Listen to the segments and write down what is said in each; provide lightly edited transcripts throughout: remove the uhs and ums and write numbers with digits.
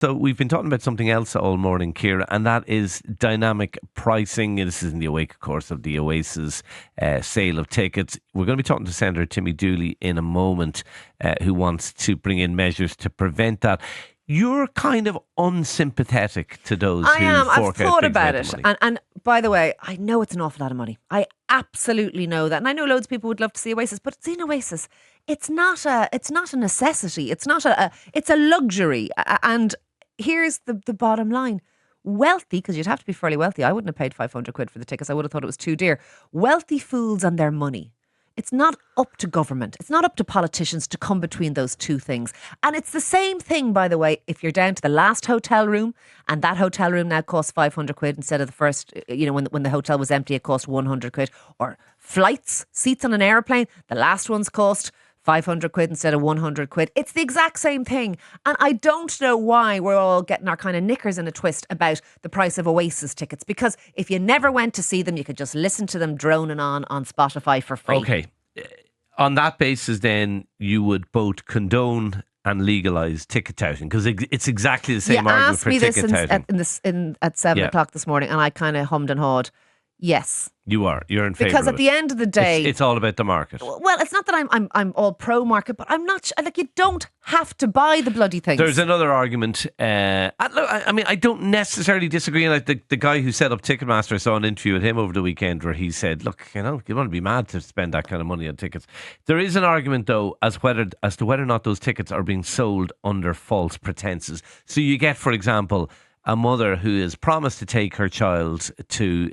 So we've been talking about something else all morning, Ciara, and that is dynamic pricing. This is in the wake, of course, of the Oasis sale of tickets. We're going to be talking to Senator Timmy Dooley in a moment, who wants to bring in measures to prevent that. You're kind of unsympathetic to those who am. fork I've out thought big about amounts it. of money. And by the way, I know it's an awful lot of money. I absolutely know that. And I know loads of people would love to see Oasis, but seeing Oasis, it's not a necessity. It's a luxury. And here's the bottom line. Wealthy, because you'd have to be fairly wealthy. I wouldn't have paid 500 quid for the tickets. I would have thought it was too dear. Wealthy fools and their money. It's not up to government. It's not up to politicians to come between those two things. And it's the same thing, by the way, if you're down to the last hotel room and that hotel room now costs 500 quid instead of the first, when the hotel was empty, it cost 100 quid. Or flights, seats on an airplane, the last ones cost 500 quid instead of 100 quid. It's the exact same thing. And I don't know why we're all getting our kind of knickers in a twist about the price of Oasis tickets. Because if you never went to see them, you could just listen to them droning on Spotify for free. Okay. On that basis, then, you would both condone and legalise ticket touting, because it's exactly the same argument for ticket touting. At 7 o'clock this morning, and I kind of hummed and hawed. Yes. You're in favour because of at the end of the day, it's all about the market. Well, it's not that I'm all pro market, but I'm not like, you don't have to buy the bloody things. There's another argument. I mean, I don't necessarily disagree. Like the guy who set up Ticketmaster, I saw an interview with him over the weekend where he said, "Look, you want to be mad to spend that kind of money on tickets." There is an argument, though, as to whether or not those tickets are being sold under false pretenses. So you get, for example, a mother who is promised to take her child to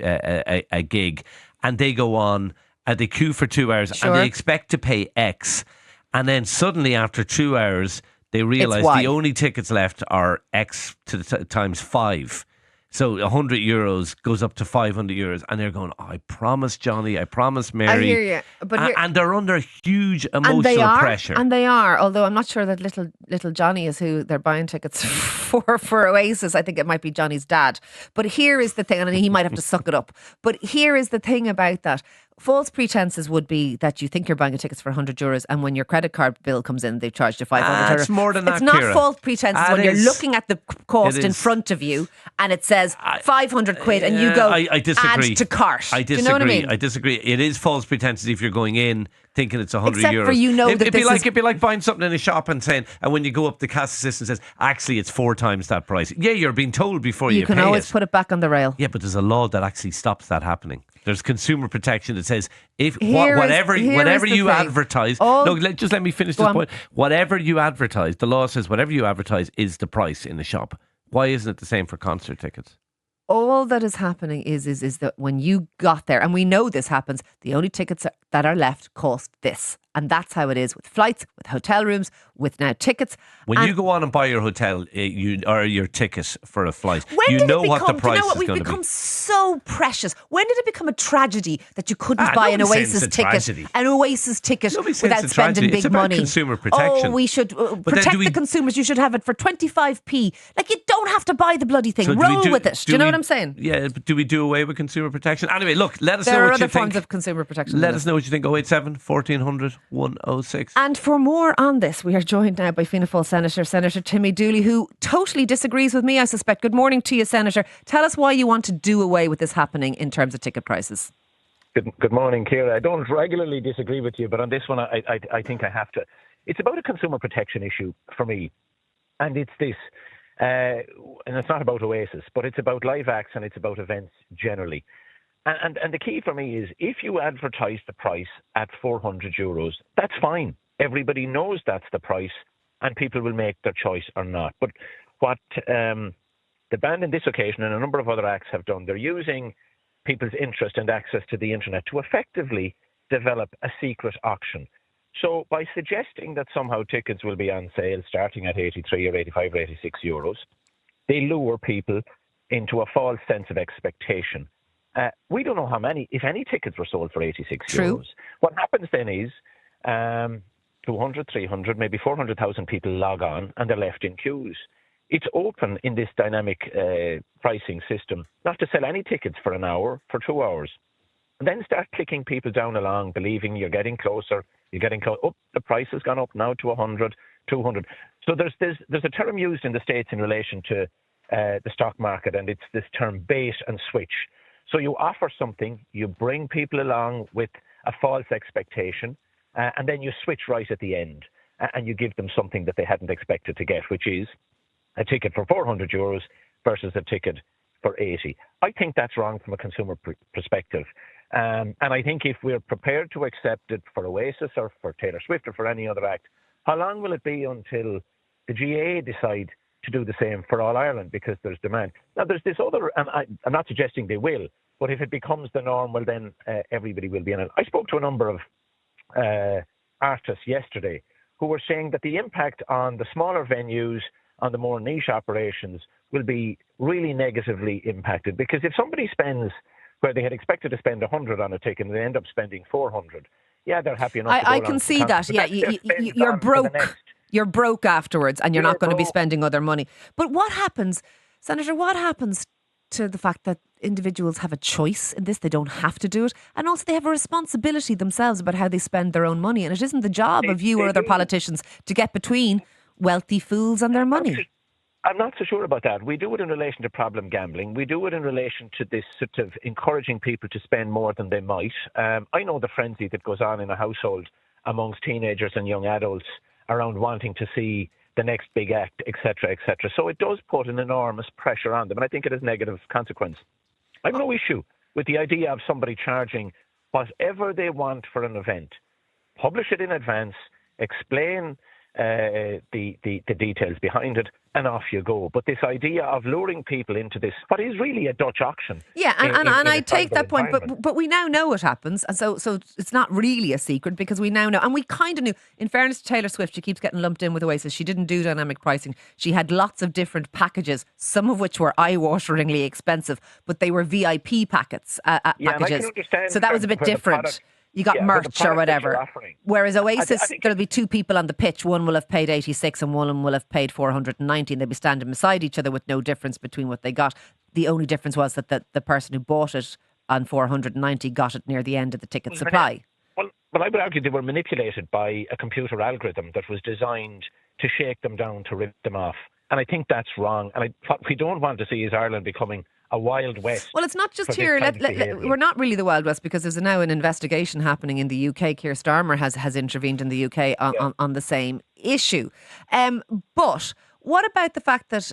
a gig, and they go on and they queue for 2 hours, Sure. and they expect to pay X, and then suddenly after 2 hours they realise the only tickets left are X to the times 5. So €100 goes up to €500, and they're going, I promised Johnny, I promised Mary. I hear you, but and they're under huge emotional pressure. And they are, although I'm not sure that little Johnny is who they're buying tickets for Oasis. I think it might be Johnny's dad. But here is the thing, and he might have to suck it up. But here is the thing about that. False pretenses would be that you think you're buying a ticket for €100, and when your credit card bill comes in, they've charged you €500. It's more than that, It's not Ciara. false pretenses when you're looking at the cost in front of you and it says 500 quid and you go, I disagree. Add to cart. I disagree. Do you know what I mean? I disagree. It is false pretenses if you're going in thinking it's €100. Except for It'd be like buying something in a shop and saying, and when you go up, the cash assistant says, actually, it's 4 times that price. Yeah, you're being told before you pay it. You can always put it back on the rail. Yeah, but there's a law that actually stops that happening. There's consumer protection that says whatever you advertise. Just let me finish this point. Whatever you advertise, the law says whatever you advertise is the price in the shop. Why isn't it the same for concert tickets? All that is happening is that when you got there, and we know this happens, the only tickets that are left cost this. And that's how it is with flights, with hotel rooms, with now tickets. When you go on and buy your hotel or your ticket for a flight, what the price is going to be. We've become so precious. When did it become a tragedy that you couldn't buy an Oasis ticket? An Oasis ticket without spending big money. It's consumer protection. Oh, we should protect the consumers. You should have it for 25p. Like, you don't have to buy the bloody thing. Roll with it. Do you know what I'm saying? Yeah, but do we do away with consumer protection? Anyway, look, let us know what you think. There are other forms of consumer protection. Let us know what you think. 087 1400 106. And for more on this, we are joined now by Fianna Fáil Senator Timmy Dooley, who totally disagrees with me, I suspect. Good morning to you, Senator. Tell us why you want to do away with this happening in terms of ticket prices. Good morning, Ciara. I don't regularly disagree with you, but on this one, I think I have to. It's about a consumer protection issue for me. And it's this. And it's not about Oasis, but it's about live acts and it's about events generally. And the key for me is, if you advertise the price at €400, that's fine. Everybody knows that's the price and people will make their choice or not. But what the band in this occasion and a number of other acts have done, they're using people's interest and access to the internet to effectively develop a secret auction. So by suggesting that somehow tickets will be on sale starting at 83 or 85 or 86 euros, they lure people into a false sense of expectation. We don't know how many, if any, tickets were sold for 86 euros. What happens then is 200, 300, maybe 400,000 people log on and they're left in queues. It's open in this dynamic pricing system not to sell any tickets for an hour, for 2 hours. And then start clicking people down along, believing you're getting closer. Oh, the price has gone up now to 100, 200. So there's a term used in the States in relation to the stock market, and it's this term bait and switch. So you offer something, you bring people along with a false expectation, and then you switch right at the end, and you give them something that they hadn't expected to get, which is a ticket for €400 versus a ticket for 80. I think that's wrong from a consumer perspective. And I think if we're prepared to accept it for Oasis or for Taylor Swift or for any other act, how long will it be until the GAA decide to do the same for All Ireland because there's demand? Now, there's this other, and I'm not suggesting they will, but if it becomes the norm, well, then everybody will be in it. I spoke to a number of artists yesterday who were saying that the impact on the smaller venues, on the more niche operations, will be really negatively impacted, because if somebody spends where they had expected to spend 100 on a ticket and they end up spending 400, yeah, they're happy enough. I can see that. Yeah, you're broke. You're broke afterwards, and you're not going to be spending other money. But what happens, Senator? What happens to the fact that individuals have a choice in this? They don't have to do it, and also they have a responsibility themselves about how they spend their own money. And it isn't the job of you or other politicians to get between wealthy fools and their money. I'm not so sure about that. We do it in relation to problem gambling. We do it in relation to this sort of encouraging people to spend more than they might. I know the frenzy that goes on in a household amongst teenagers and young adults around wanting to see the next big act, etc., etc. So it does put an enormous pressure on them, and I think it has negative consequence. I have no issue with the idea of somebody charging whatever they want for an event. Publish it in advance, explain the details behind it, and off you go. But this idea of luring people into this, what is really a Dutch auction. Yeah, and I take that point, but we now know it happens, and so it's not really a secret, because we now know, and we kind of knew. In fairness to Taylor Swift, she keeps getting lumped in with Oasis. She didn't do dynamic pricing. She had lots of different packages, some of which were eye-wateringly expensive, but they were VIP packages. And I can understand so that was a bit different. You got merch or whatever. Whereas Oasis, there'll be two people on the pitch. One will have paid 86 and one will have paid 490. And they'll be standing beside each other with no difference between what they got. The only difference was that the person who bought it on 490 got it near the end of the ticket supply. Well, I would argue they were manipulated by a computer algorithm that was designed to shake them down, to rip them off. And I think that's wrong. And what we don't want to see is Ireland becoming a Wild West. Well, it's not just here. We're not really the Wild West, because there's now an investigation happening in the UK. Keir Starmer has intervened in the UK on the same issue. But what about the fact that,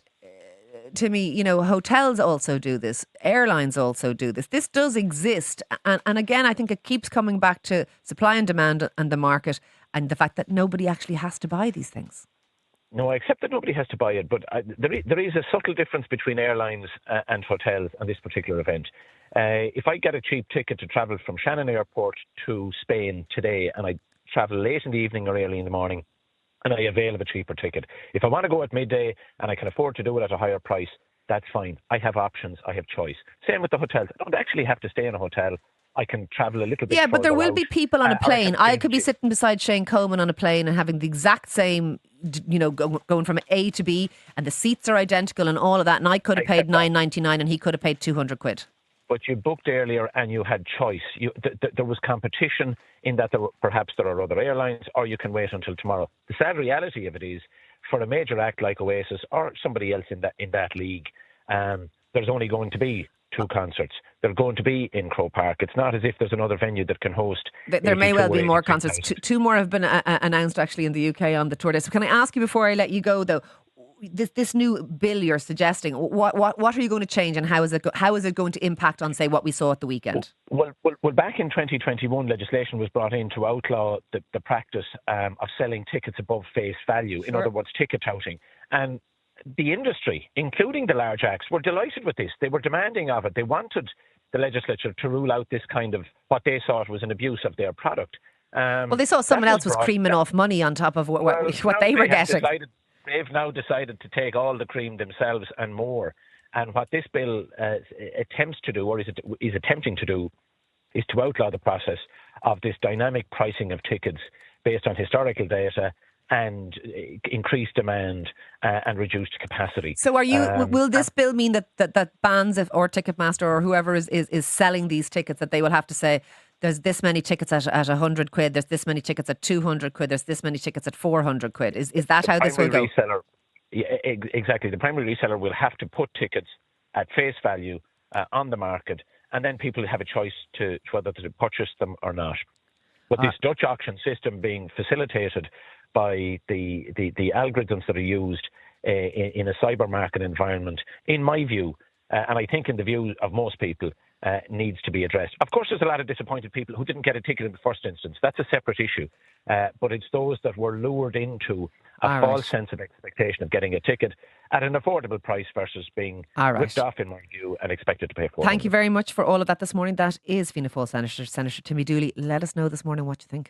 Timmy, hotels also do this, airlines also do this. This does exist. And again, I think it keeps coming back to supply and demand and the market, and the fact that nobody actually has to buy these things. No, except that nobody has to buy it. But there is a subtle difference between airlines and hotels on this particular event. If I get a cheap ticket to travel from Shannon Airport to Spain today, and I travel late in the evening or early in the morning, and I avail of a cheaper ticket, if I want to go at midday and I can afford to do it at a higher price, that's fine. I have options. I have choice. Same with the hotels. I don't actually have to stay in a hotel. I can travel a little bit. Yeah, but there will out, be people on a plane. I could be sitting beside Shane Coleman on a plane and having the exact same, going from A to B, and the seats are identical and all of that. And I could have paid $9.99 and he could have paid £200. But you booked earlier and you had choice. There was competition in that perhaps there are other airlines, or you can wait until tomorrow. The sad reality of it is, for a major act like Oasis or somebody else in that league, there's only going to be 2 concerts. They're going to be in Croke Park. It's not as if there's another venue that can host. There may well be more concerts. Two more have been announced actually in the UK on the tour day. So can I ask you before I let you go, though, this new bill you're suggesting, what are you going to change, and how is it going to impact on, say, what we saw at the weekend? Well, back in 2021, legislation was brought in to outlaw the practice of selling tickets above face value. Sure. In other words, ticket touting. And the industry, including the large acts, were delighted with this. They were demanding of it. They wanted the legislature to rule out this kind of what they thought was an abuse of their product. Well, they saw someone else was creaming off money on top of what they were getting. They've now decided to take all the cream themselves and more. And what this bill attempts to do, or is attempting to do, is to outlaw the process of this dynamic pricing of tickets based on historical data and increased demand and reduced capacity. So will this bill mean that bans or Ticketmaster or whoever is selling these tickets, that they will have to say there's this many tickets at 100 quid, there's this many tickets at 200 quid, there's this many tickets at 400 quid. Is that how this will go? Reseller, yeah, exactly. The primary reseller will have to put tickets at face value on the market, and then people have a choice to whether to purchase them or not. But this Dutch auction system being facilitated by the algorithms that are used in a cyber market environment, in my view, and I think in the view of most people, needs to be addressed. Of course, there's a lot of disappointed people who didn't get a ticket in the first instance. That's a separate issue. But it's those that were lured into a false sense of expectation of getting a ticket at an affordable price versus being ripped off, in my view, and expected to pay for it. Thank you very much for all of that this morning. That is Fianna Fáil Senator Timmy Dooley. Let us know this morning what you think.